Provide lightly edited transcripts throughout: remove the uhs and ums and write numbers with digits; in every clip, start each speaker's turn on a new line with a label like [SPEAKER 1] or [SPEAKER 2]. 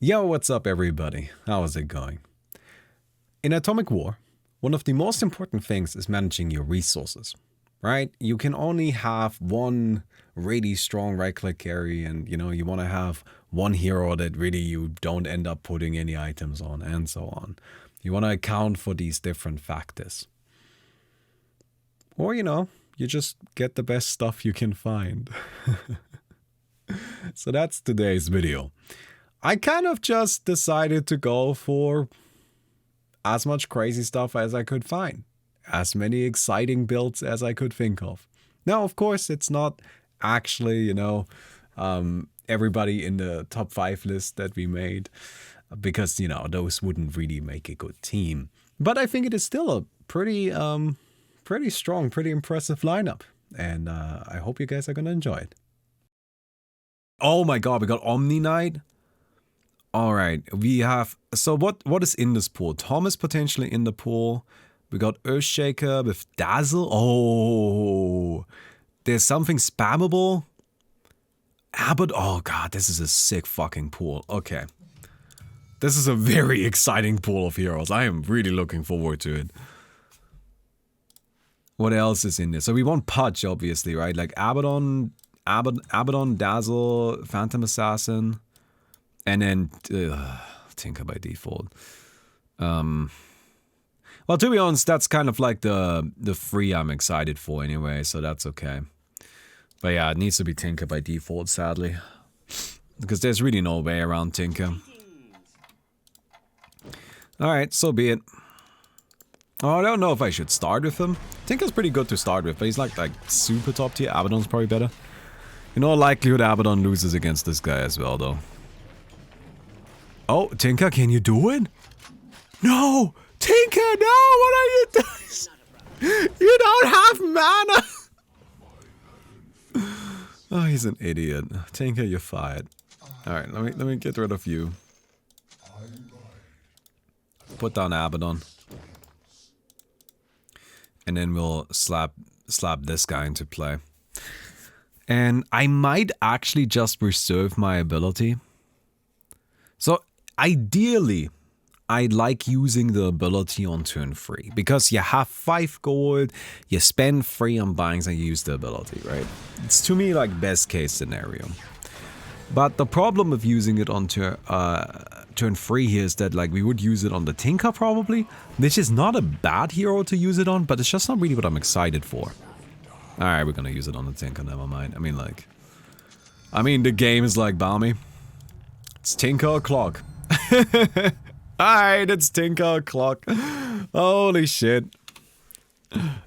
[SPEAKER 1] Yo, what's up everybody? How is it going? In Atomic War, one of the most important things is managing your resources, right? You can only have one really strong right-click carry and, you want to have one hero that really you don't end up putting any items on and so on. You want to account for these different factors. Or, you just get the best stuff you can find. So that's today's video. I kind of just decided to go for as much crazy stuff as I could find. As many exciting builds as I could think of. Now, of course, it's not actually, everybody in the top 5 list that we made. Because, those wouldn't really make a good team. But I think it is still a pretty strong, pretty impressive lineup. And I hope you guys are going to enjoy it. Oh my god, we got Omni Knight. Alright, we have... So what is in this pool? Tom is potentially in the pool. We got Earthshaker with Dazzle. Oh, there's something spammable. Abaddon. Oh god, this is a sick fucking pool. Okay. This is a very exciting pool of heroes. I am really looking forward to it. What else is in there? So we want Pudge, obviously, right? Like Abaddon, Dazzle, Phantom Assassin. And then Tinker by default. Well, to be honest, that's kind of like the free I'm excited for anyway, so that's okay. But yeah, it needs to be Tinker by default, sadly. Because there's really no way around Tinker. Alright, so be it. Oh, I don't know if I should start with him. Tinker's pretty good to start with, but he's like super top tier. Abaddon's probably better. In all likelihood, Abaddon loses against this guy as well, though. Oh, Tinker, can you do it? No! Tinker, no! What are you doing? You don't have mana! Oh, he's an idiot. Tinker, you're fired. Alright, let me get rid of you. Put down Abaddon. And then we'll slap this guy into play. And I might actually just reserve my ability. So, ideally, I like using the ability on turn 3. Because you have 5 gold, you spend 3 on buying and you use the ability, right? It's to me like best case scenario. But the problem with using it on turn 3 here is that like we would use it on the Tinker probably. Which is not a bad hero to use it on, but it's just not really what I'm excited for. Alright, we're gonna use it on the Tinker, never mind. I mean the game is like Baumi. It's Tinker o'clock. Alright, it's Tinker o'clock. Holy shit.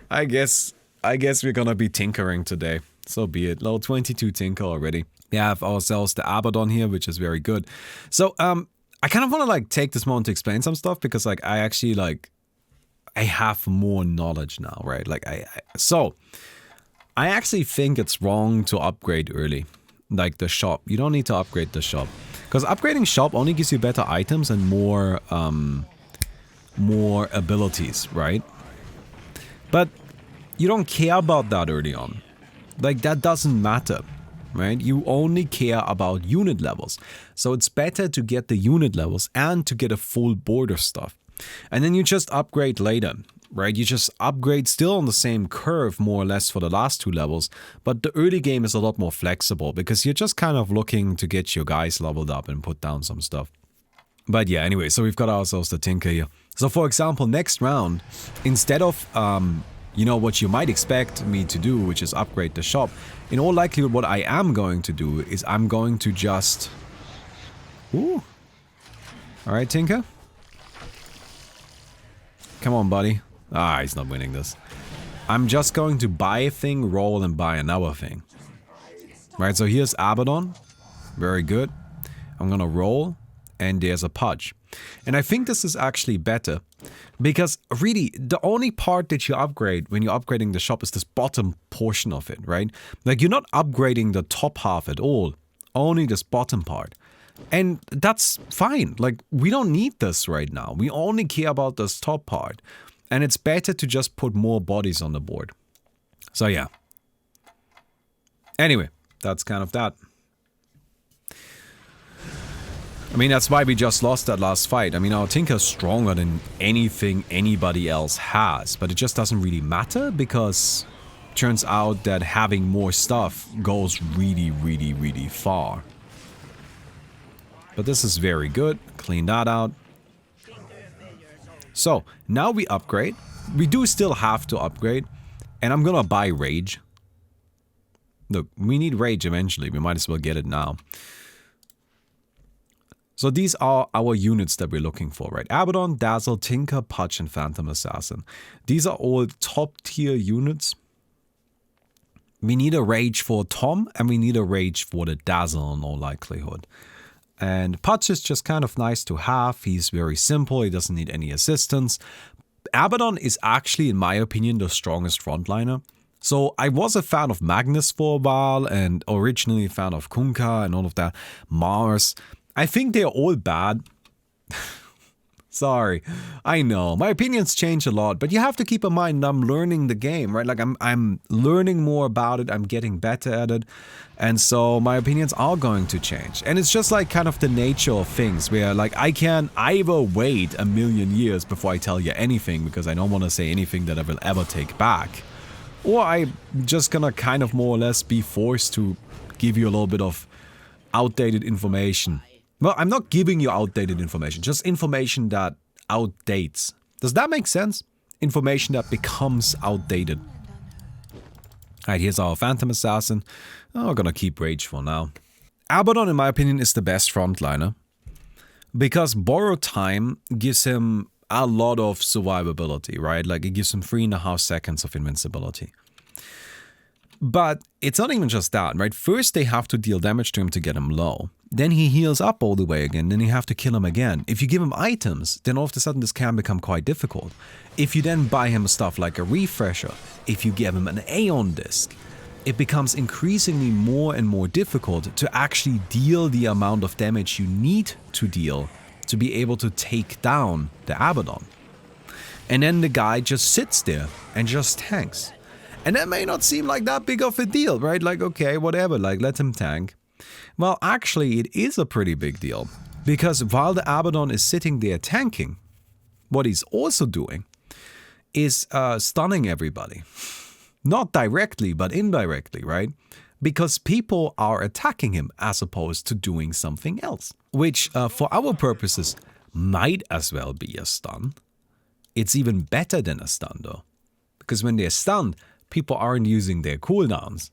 [SPEAKER 1] I guess we're gonna be tinkering today. So be it. Level 22 Tinker already. We have ourselves the Abaddon here, which is very good. So, I kind of want to like take this moment to explain some stuff because like I actually like I have more knowledge now, right? Like I actually think it's wrong to upgrade early. Like the shop. You don't need to upgrade the shop. Because upgrading shop only gives you better items and more abilities, right? But you don't care about that early on. Like that doesn't matter, right? You only care about unit levels. So it's better to get the unit levels and to get a full board of stuff. And then you just upgrade later, right? You just upgrade still on the same curve more or less for the last 2 levels, but the early game is a lot more flexible because you're just kind of looking to get your guys leveled up and put down some stuff. But yeah, anyway, so we've got ourselves the Tinker here. So for example, next round, instead of, what you might expect me to do, which is upgrade the shop, in all likelihood what I am going to do is I'm going to just... Ooh. Alright, Tinker. Come on, buddy. Ah, he's not winning this. I'm just going to buy a thing, roll, and buy another thing. Right, so here's Abaddon. Very good. I'm gonna roll, and there's a Pudge. And I think this is actually better. Because, really, the only part that you upgrade when you're upgrading the shop is this bottom portion of it, right? Like, you're not upgrading the top half at all. Only this bottom part. And that's fine. Like, we don't need this right now. We only care about this top part. And it's better to just put more bodies on the board. So yeah. Anyway, that's kind of that. I mean, that's why we just lost that last fight. I mean, our Tinker's stronger than anything anybody else has, but it just doesn't really matter because it turns out that having more stuff goes really, really, really far. But this is very good. Clean that out. So, now we upgrade. We do still have to upgrade. And I'm gonna buy Rage. Look, we need Rage eventually. We might as well get it now. So these are our units that we're looking for, right? Abaddon, Dazzle, Tinker, Pudge, and Phantom Assassin. These are all top tier units. We need a Rage for Tom, and we need a Rage for the Dazzle in all likelihood. And Pudge is just kind of nice to have. He's very simple. He doesn't need any assistance. Abaddon is actually, in my opinion, the strongest frontliner. So I was a fan of Magnus for a while, and originally a fan of Kunkka and all of that. Mars. I think they're all bad. Sorry, I know, my opinions change a lot, but you have to keep in mind I'm learning the game, right? Like I'm learning more about it, I'm getting better at it, and so my opinions are going to change. And it's just like kind of the nature of things where like I can either wait a million years before I tell you anything because I don't want to say anything that I will ever take back, or I'm just gonna kind of more or less be forced to give you a little bit of outdated information. Well, I'm not giving you outdated information, just information that outdates. Does that make sense? Information that becomes outdated. Alright, here's our Phantom Assassin. Oh, we're gonna keep Rage for now. Abaddon, in my opinion, is the best frontliner. Because Borrowed Time gives him a lot of survivability, right? Like, it gives him 3.5 seconds of invincibility. But it's not even just that, right? First, they have to deal damage to him to get him low. Then he heals up all the way again, then you have to kill him again. If you give him items, then all of a sudden this can become quite difficult. If you then buy him stuff like a refresher, if you give him an Aeon disc, it becomes increasingly more and more difficult to actually deal the amount of damage you need to deal to be able to take down the Abaddon. And then the guy just sits there and just tanks. And that may not seem like that big of a deal, right? Like, okay, whatever, like, let him tank. Well, actually, it is a pretty big deal. Because while the Abaddon is sitting there tanking, what he's also doing is stunning everybody. Not directly, but indirectly, right? Because people are attacking him as opposed to doing something else. Which, for our purposes, might as well be a stun. It's even better than a stun, though. Because when they're stunned, people aren't using their cooldowns.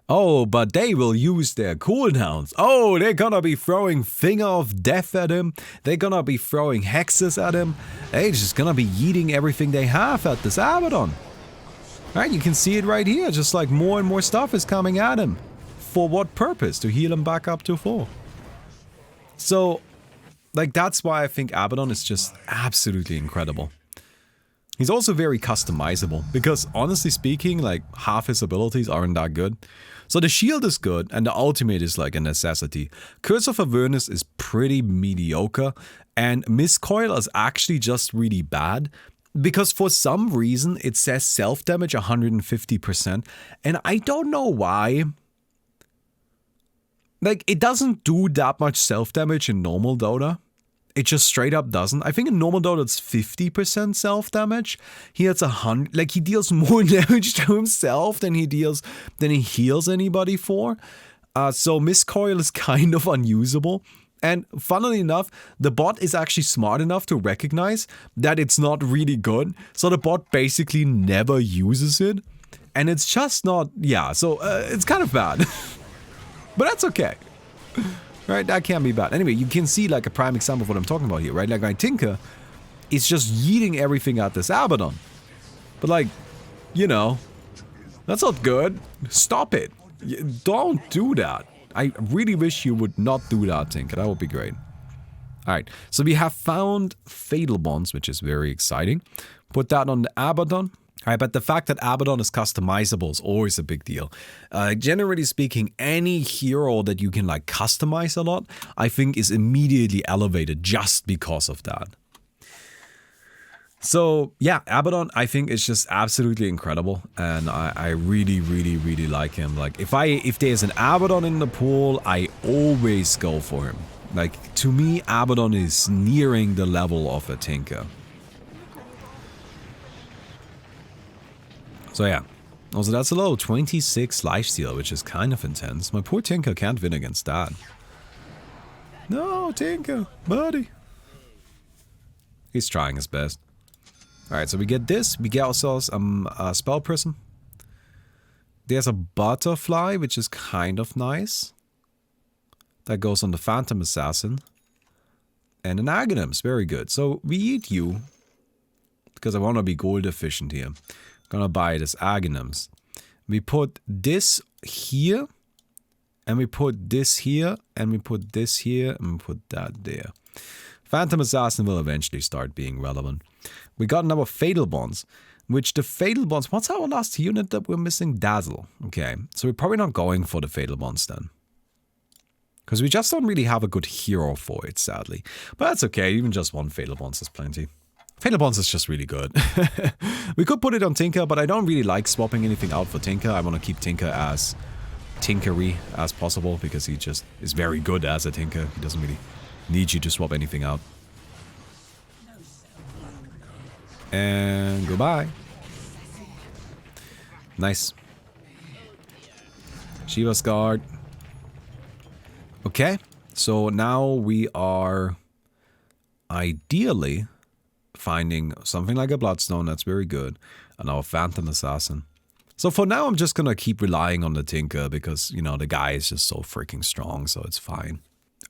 [SPEAKER 1] Oh, but they will use their cooldowns. Oh, they're gonna be throwing Finger of Death at him. They're gonna be throwing hexes at him. They're just gonna be yeeting everything they have at this Abaddon. Right, you can see it right here. Just like more and more stuff is coming at him. For what purpose? To heal him back up to full. So, like, that's why I think Abaddon is just absolutely incredible. He's also very customizable, because honestly speaking, like, half his abilities aren't that good. So the shield is good, and the ultimate is like a necessity. Curse of Avernus is pretty mediocre, and Miscoil is actually just really bad, because for some reason it says self-damage 150%, and I don't know why. Like, it doesn't do that much self-damage in normal Dota. It just straight up doesn't. I think in normal Dota it's 50% self-damage. Here it's 100. Like, he deals more damage to himself than he heals anybody for. So Miscoil is kind of unusable. And funnily enough, the bot is actually smart enough to recognize that it's not really good. So the bot basically never uses it. And it's just not, yeah, so it's kind of bad. But that's okay. Right, that can't be bad. Anyway, you can see like a prime example of what I'm talking about here, right? Like my Tinker is just yeeting everything at this Abaddon. But like, you know, that's not good. Stop it. Don't do that. I really wish you would not do that, Tinker. That would be great. Alright, so we have found Fatal Bonds, which is very exciting. Put that on the Abaddon. Alright, but the fact that Abaddon is customizable is always a big deal. Generally speaking, any hero that you can like customize a lot, I think is immediately elevated just because of that. So yeah, Abaddon I think is just absolutely incredible, and I really, really, really like him. Like if there's an Abaddon in the pool, I always go for him. Like, to me, Abaddon is nearing the level of a Tinker. So yeah. Also, that's a level 26 lifesteal, which is kind of intense. My poor Tinker can't win against that. No, Tinker, buddy. He's trying his best. Alright, so we get this. We get ourselves a Spell Prism. There's a Butterfly, which is kind of nice. That goes on the Phantom Assassin. And an Aghanims, very good. So we eat you. Because I want to be gold efficient here. Gonna buy this Aghanims. We put this here. And we put this here. And we put this here. And we put that there. Phantom Assassin will eventually start being relevant. We got another Fatal Bonds. Which the Fatal Bonds... What's our last unit that we're missing? Dazzle. Okay. So we're probably not going for the Fatal Bonds then. Because we just don't really have a good hero for it, sadly. But that's okay. Even just one Fatal Bonds is plenty. Fatal Bonds is just really good. We could put it on Tinker, but I don't really like swapping anything out for Tinker. I want to keep Tinker as tinkery as possible, because he just is very good as a Tinker. He doesn't really need you to swap anything out. And goodbye. Nice. Shiva's Guard. Okay, so now we are ideally finding something like a Bloodstone, that's very good, and our Phantom Assassin. So for now I'm just gonna keep relying on the Tinker because, you know, the guy is just so freaking strong, so it's fine.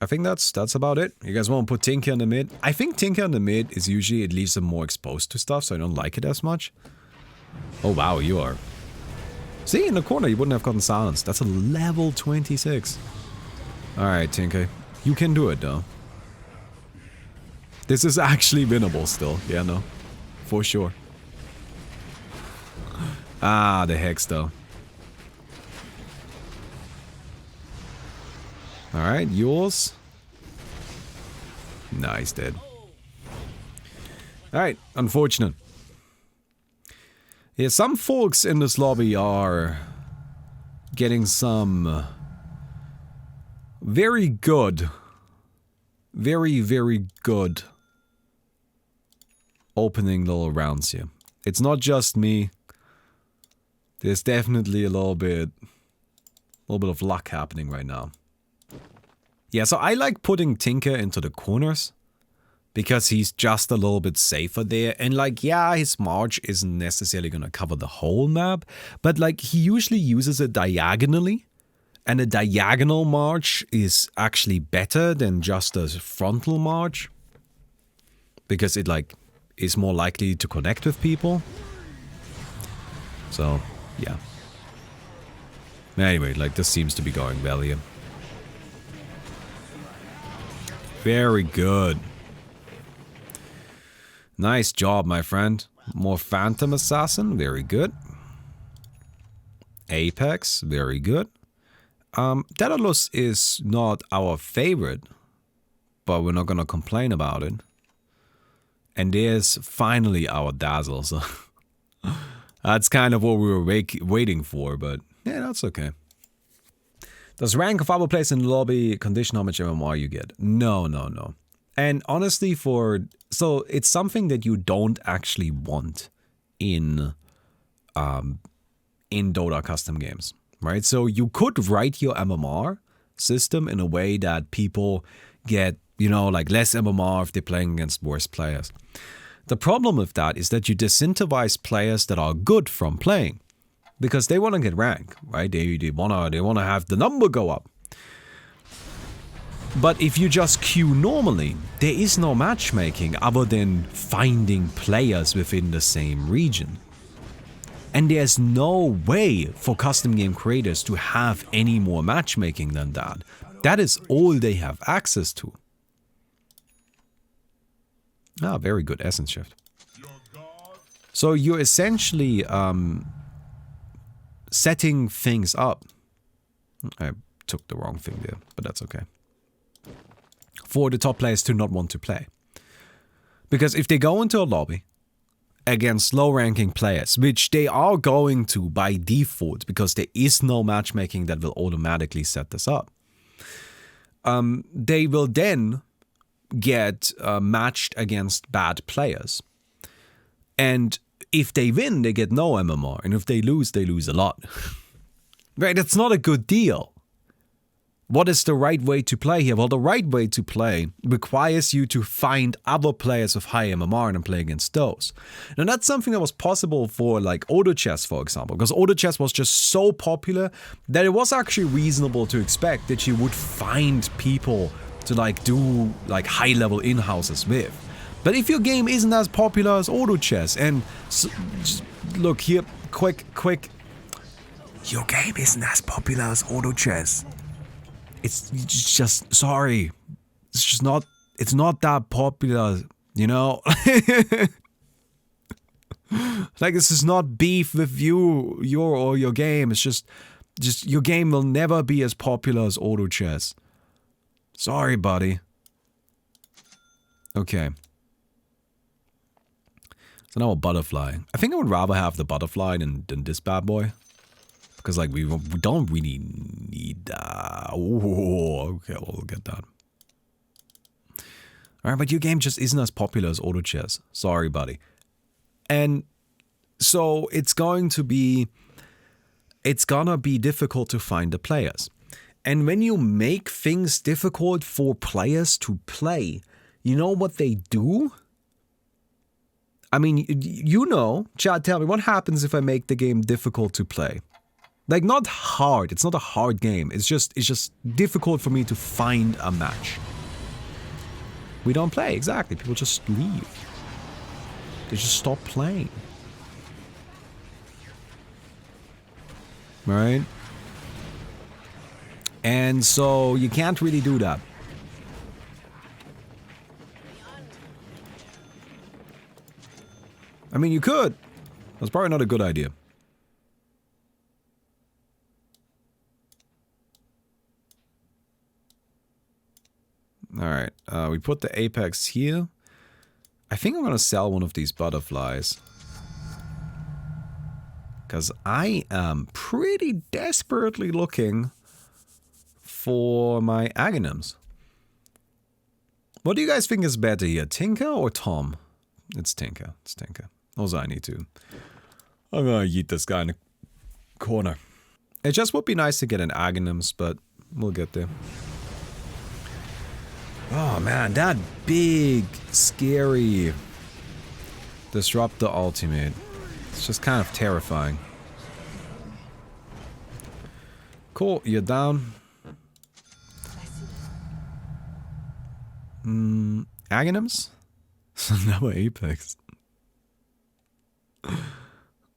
[SPEAKER 1] I think that's about it. You guys want to put Tinker in the mid? I think Tinker in the mid is usually, it leaves them more exposed to stuff, so I don't like it as much. Oh wow, you are. See, in the corner you wouldn't have gotten silenced. That's a level 26. Alright, Tinker. You can do it, though. This is actually winnable still. Yeah, no. For sure. Ah, the Hex, though. Alright, yours. Nice, dead. Alright, unfortunate. Yeah, some folks in this lobby are getting some... very good. Very, very good opening little rounds here. It's not just me. There's definitely a little bit of luck happening right now. Yeah, so I like putting Tinker into the corners because he's just a little bit safer there. And like, yeah, his march isn't necessarily going to cover the whole map, but like he usually uses it diagonally. And a diagonal march is actually better than just a frontal march. Because it like is more likely to connect with people. So, yeah. Anyway, like this seems to be going well here. Very good. Nice job, my friend. More Phantom Assassin, very good. Apex, very good. Daedalus is not our favorite, but we're not gonna complain about it. And there's finally our Dazzle, so that's kind of what we were waiting for, but yeah, that's okay. Does rank of other players in the lobby condition how much MMR you get? No, no, no. And honestly, so it's something that you don't actually want in Dota custom games. Right, so you could write your MMR system in a way that people get, you know, like less MMR if they're playing against worse players. The problem with that is that you disincentivize players that are good from playing because they want to get rank, right? They wanna have the number go up. But if you just queue normally, there is no matchmaking other than finding players within the same region. And there's no way for custom game creators to have any more matchmaking than that. That is all they have access to. Ah, very good essence shift. So you're essentially setting things up. I took the wrong thing there, but that's okay. For the top players to not want to play. Because if they go into a lobby against low-ranking players, which they are going to by default, because there is no matchmaking that will automatically set this up. they will then get matched against bad players. And if they win, they get no MMR. And if they lose a lot. Right? That's not a good deal. What is the right way to play here? Well, the right way to play requires you to find other players with high MMR and play against those. Now, that's something that was possible for like auto chess, for example, because auto chess was just so popular that it was actually reasonable to expect that you would find people to like do like high level in-houses with. But if your game isn't as popular as auto chess, and just look here, quick, your game isn't as popular as auto chess. It's just, sorry, it's just not, it's not that popular, you know? Like, this is not beef with your game, it's just your game will never be as popular as auto chess. Sorry, buddy. Okay. So now a butterfly. I think I would rather have the butterfly than this bad boy. Because, like, we don't really need that. Oh, okay, we'll get that. Alright, but your game just isn't as popular as auto chess. Sorry, buddy. And so it's gonna be difficult to find the players. And when you make things difficult for players to play, you know what they do? I mean, you know, Chad, tell me, what happens if I make the game difficult to play? Like, not hard, it's not a hard game, it's just difficult for me to find a match. We don't play, exactly, people just leave. They just stop playing. Right? And so, you can't really do that. I mean, you could. That's probably not a good idea. Alright, we put the apex here. I think I'm gonna sell one of these butterflies. Because I am pretty desperately looking for my Aghanims. What do you guys think is better here, Tinker or Tom? It's Tinker, it's Tinker. Also, I need to. I'm gonna yeet this guy in the corner. It just would be nice to get an Aghanims, but we'll get there. Oh man, that big, scary Disruptor ultimate. It's just kind of terrifying. Cool, you're down. Aghanims? Another Apex.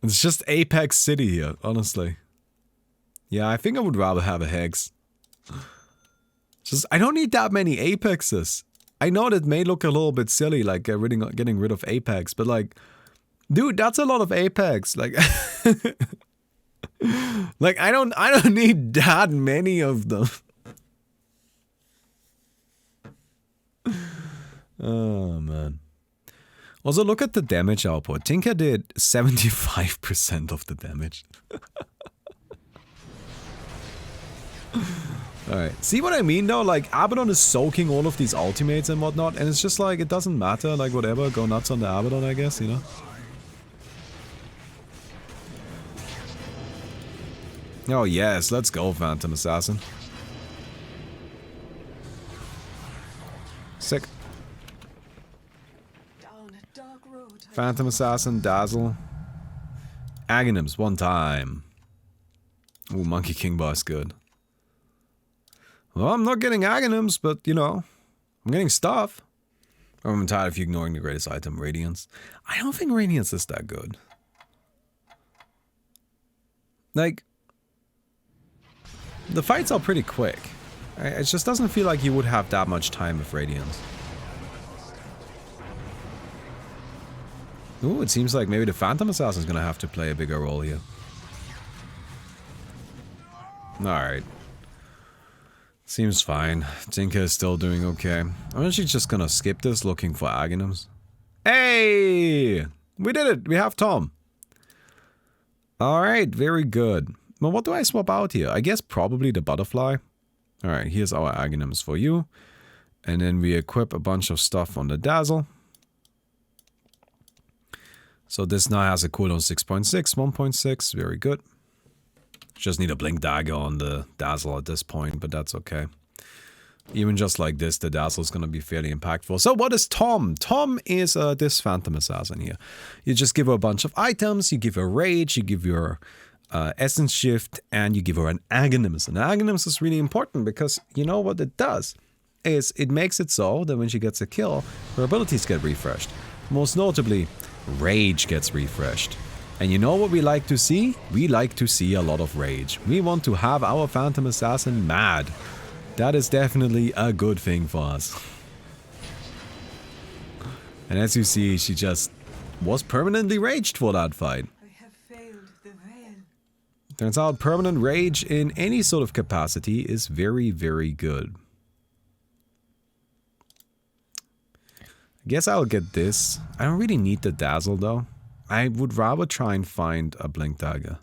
[SPEAKER 1] It's just Apex City here, honestly. Yeah, I think I would rather have a Hex. Just, I don't need that many Apexes. I know that may look a little bit silly, like getting rid of Apex, but like, dude, that's a lot of Apex. Like, like I don't need that many of them. Oh man. Also, look at the damage output. Tinker did 75% of the damage. Alright, see what I mean though? Like, Abaddon is soaking all of these ultimates and whatnot, and it's just like, it doesn't matter, like whatever, go nuts on the Abaddon, I guess, you know? Oh yes, let's go, Phantom Assassin. Sick. Phantom Assassin, Dazzle. Aghanims, one time. Ooh, Monkey King Boss, good. Well, I'm not getting Aghanims, but, you know, I'm getting stuff. I'm tired of you ignoring the greatest item, Radiance. I don't think Radiance is that good. Like, the fights are pretty quick. It just doesn't feel like you would have that much time with Radiance. Ooh, it seems like maybe the Phantom Assassin is gonna have to play a bigger role here. Alright. Seems fine. Tinker is still doing okay. I'm actually just gonna skip this looking for Aghanims. Hey! We did it! We have Tom. Alright, very good. Well, what do I swap out here? I guess probably the butterfly. All right, here's our Aghanim's for you. And then we equip a bunch of stuff on the Dazzle. So this now has a cooldown 6.6, 1.6, very good. Just need a Blink Dagger on the Dazzle at this point, but that's okay. Even just like this, the Dazzle is going to be fairly impactful. So what is Tom? Tom is this Phantom Assassin here. You just give her a bunch of items, you give her Rage, you give her Essence Shift, and you give her an Aghanims. And Aghanims is really important because you know what it does? Is it makes it so that when she gets a kill, her abilities get refreshed. Most notably, Rage gets refreshed. And you know what we like to see? We like to see a lot of Rage. We want to have our Phantom Assassin mad. That is definitely a good thing for us. And as you see, she just was permanently raged for that fight.
[SPEAKER 2] I have failed the veil.
[SPEAKER 1] Turns out permanent rage in any sort of capacity is very, very good. I guess I'll get this. I don't really need the Dazzle though. I would rather try and find a Blink Dagger.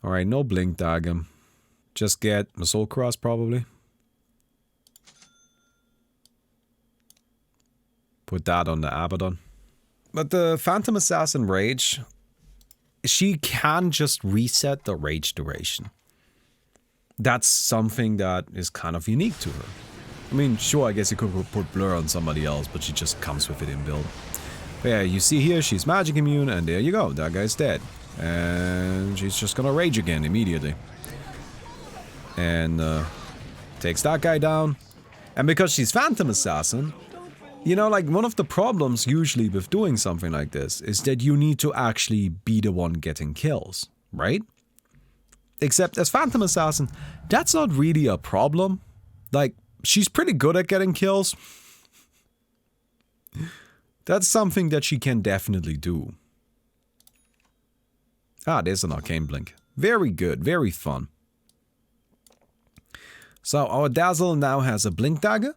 [SPEAKER 1] Alright, no Blink Dagger. Just get a Soul Cross probably. Put that on the Abaddon. But the Phantom Assassin Rage, she can just reset the rage duration. That's something that is kind of unique to her. I mean, sure, I guess you could put Blur on somebody else, but she just comes with it in build. But yeah, you see here, she's magic immune, and there you go, that guy's dead. And she's just gonna rage again immediately. And takes that guy down. And because she's Phantom Assassin, you know, like one of the problems usually with doing something like this is that you need to actually be the one getting kills, right? Except as Phantom Assassin, that's not really a problem. Like, she's pretty good at getting kills. That's something that she can definitely do. Ah, there's an Arcane Blink. Very good, very fun. So our Dazzle now has a Blink Dagger,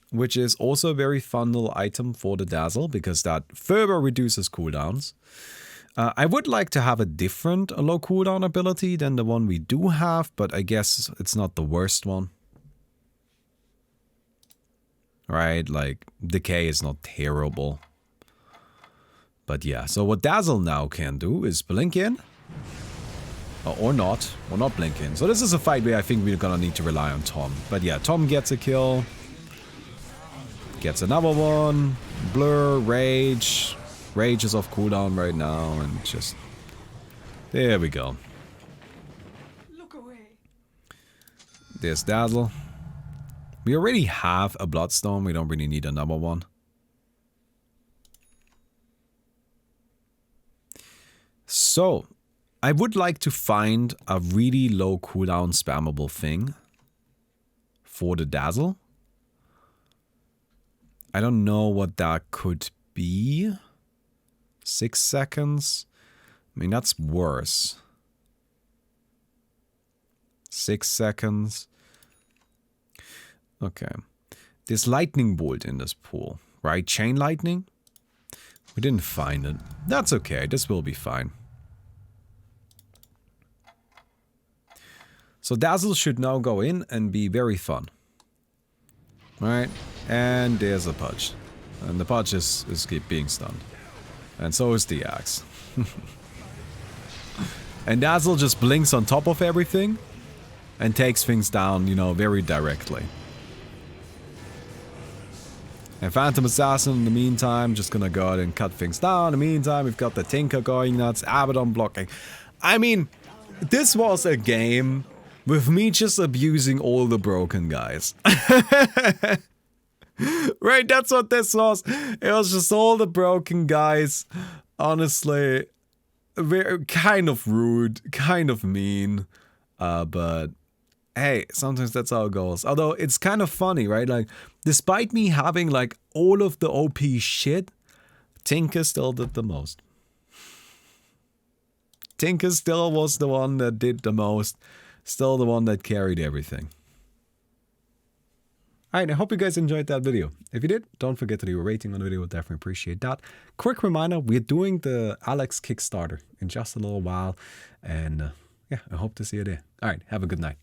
[SPEAKER 1] which is also a very fun little item for the Dazzle because that further reduces cooldowns. I would like to have a different low cooldown ability than the one we do have, but I guess it's not the worst one. Right, like Decay is not terrible. But yeah, so what Dazzle now can do is blink in. Or not blink in. So this is a fight where I think we're gonna need to rely on Tom. But yeah, Tom gets a kill. Gets another one. Blur, Rage. Rage is off cooldown right now and just... There we go.
[SPEAKER 2] Look away.
[SPEAKER 1] There's Dazzle. We already have a Bloodstone, we don't really need another one. So, I would like to find a really low cooldown spammable thing for the Dazzle. I don't know what that could be. 6 seconds? I mean, that's worse. 6 seconds. Okay. There's Lightning Bolt in this pool, right? Chain Lightning? We didn't find it. That's okay, this will be fine. So Dazzle should now go in and be very fun. Alright, and there's a Pudge. And the Pudge is keep being stunned. And so is the Axe. And Dazzle just blinks on top of everything and takes things down, you know, very directly. And Phantom Assassin, in the meantime, just gonna go ahead and cut things down. In the meantime, we've got the Tinker going nuts, Abaddon blocking. I mean, this was a game with me just abusing all the broken guys. Right, that's what this was. It was just all the broken guys. Honestly, kind of rude, kind of mean. But hey, sometimes that's how it goes. Although it's kind of funny, right? Like, despite me having like all of the OP shit, Tinker still did the most. Tinker still was the one that did the most. Still the one that carried everything. Alright, I hope you guys enjoyed that video. If you did, don't forget to leave a rating on the video, we'll definitely appreciate that. Quick reminder, we're doing the Alex Kickstarter in just a little while. And yeah, I hope to see you there. All right, have a good night.